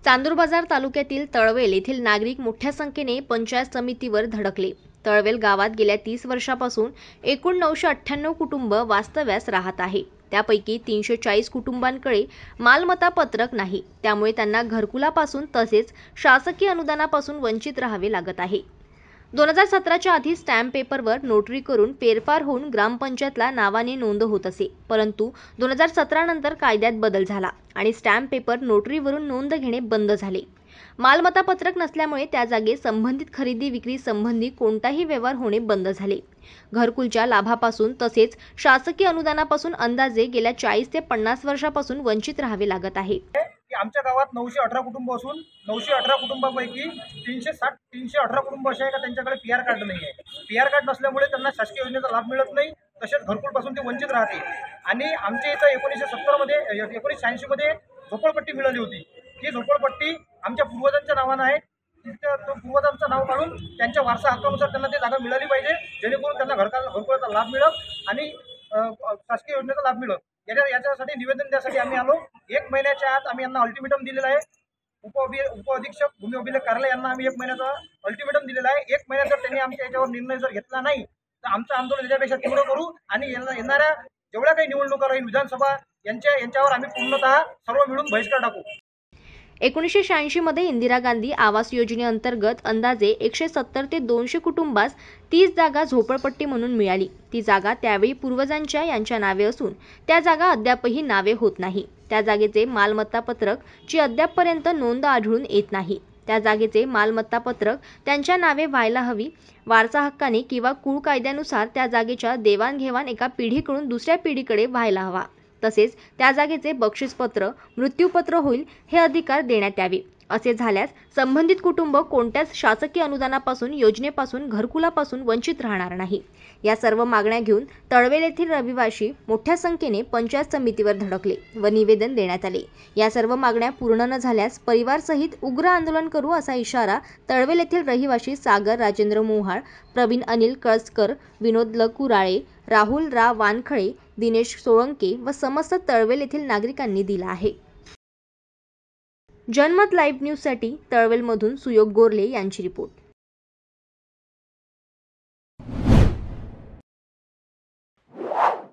चांदूरबाजार तालुक्यातील तळवेल येथील नागरिक मोठ्या संख्येने पंचायत समितीवर धडकले। तळवेल गावात गेल्या 30 वर्षापासून एकूण 998 कुटुंब वास्तव्यास राहत आहे। त्यापैकी 340 कुटुंबांकडे मालमत्ता पत्रक नाही, त्यामुळे त्यांना घरकुलापासून तसेच शासकीय अनुदानापासून वंचित राहावे लागत आहे। 2017च्या आधी स्टॅम्प पेपरवर नोटरी करून फेरफार होऊन ग्रामपंचायतला नावाने नोंद होत असे, परंतु 2017 नंतर कायद्यात बदल झाला आणि स्टॅम्प पेपर नोटरीवरून नोंद घेणे बंद झाले। मालमत्ता पत्रक नसल्यामुळे त्या जागी संबंधित खरेदी विक्री संबंधी कोणताही व्यवहार होणे बंद झाले। घरकुलच्या लाभापासून तसेच शासकीय अनुदानापासून अंदाजे गेल्या 40 ते 50 वर्षापासून वंचित राहावे लागत आहे। आमच्या गावात 918 कुटुंब असून 918 कुटुंबापैकी 318 कुटुंब असे आहे का त्यांच्याकडे पीआर कार्ड नाही आहे। पीआर कार्ड नसल्यामुळे त्यांना शासकीय योजनेचा लाभ मिळत नाही, तसेच घरकुलपासून ते वंचित राहते। आणि आमच्या इथं 1970 मध्ये 1986 मध्ये झोपडपट्टी मिळाली होती। ती झोपडपट्टी आमच्या पूर्वजांच्या नावानं आहे। पूर्वजांचं नाव काढून त्यांच्या वारसा हक्कानुसार त्यांना ती जागा मिळाली पाहिजे, जेणेकरून त्यांना घरकुलाचा लाभ मिळेल आणि शासकीय योजनेचा लाभ मिळेल। याच्यासाठी निवेदन द्यासाठी आम्ही आलो। 1 महिन्याच्या आत आम्ही यांना अल्टिमेटम दिलेला आहे। उपअधीक्षक भूमी अभिलेख कार्यालय यांना आम्ही 1 महिन्याचा अल्टिमेटम दिलेला आहे। 1 महिन्यात जर त्यांनी आमच्या याच्यावर निर्णय जर घेतला नाही तर आमचं आंदोलन याच्यापेक्षा तीव्र करू आणि येणाऱ्या जेवढ्या काही निवडणुका राहील विधानसभा यांच्यावर आम्ही पूर्णतः सर्व मिळून बहिष्कार टाकू। 1986 मध्ये इंदिरा गांधी आवास योजनेअंतर्गत अंदाजे 170 ते 200 कुटुंबास 30 जागा झोपडपट्टी म्हणून मिळाली। ती जागा त्यावेळी पूर्वजांच्या यांच्या नावे असून त्या जागा अद्यापही नावे होत नाही। त्या जागेचे मालमत्ता पत्रक ची अद्यापपर्यंत नोंद आढळून येत नाही। त्या जागेचे मालमत्ता पत्रक त्यांच्या नावे व्हायला हवी। वारसा हक्काने किंवा कुळ कायद्यानुसार त्या जागेच्या देवाणघेवाण एका पिढीकडून दुसऱ्या पिढीकडे व्हायला हवा। तसेच त्या जागेचे बक्षीसपत्र, मृत्यूपत्र होईल हे अधिकार देण्यात यावे। असे झाल्यास संबंधित कुटुंब कोणत्याच शासकीय अनुदानापासून, योजनेपासून, घरकुलापासून वंचित राहणार नाही। या सर्व मागण्या घेऊन तळवेल येथील रहिवासी मोठ्या संख्येने पंचायत समितीवर धडकले व निवेदन देण्यात आले। या सर्व मागण्या पूर्ण न झाल्यास परिवारसहित उग्र आंदोलन करू असा इशारा तळवेल येथील रहिवासी सागर राजेंद्र मोहाळ, प्रवीण अनिल कळसकर, विनोद कुराळे, राहुल रा वानखळे, दिनेश सोळंके व समस्त तळवेल येथील नागरिकांनी दिला आहे। जनमत लाईव्ह न्यूजसाठी तळवेलमधून सुयोग गोरले यांची रिपोर्ट।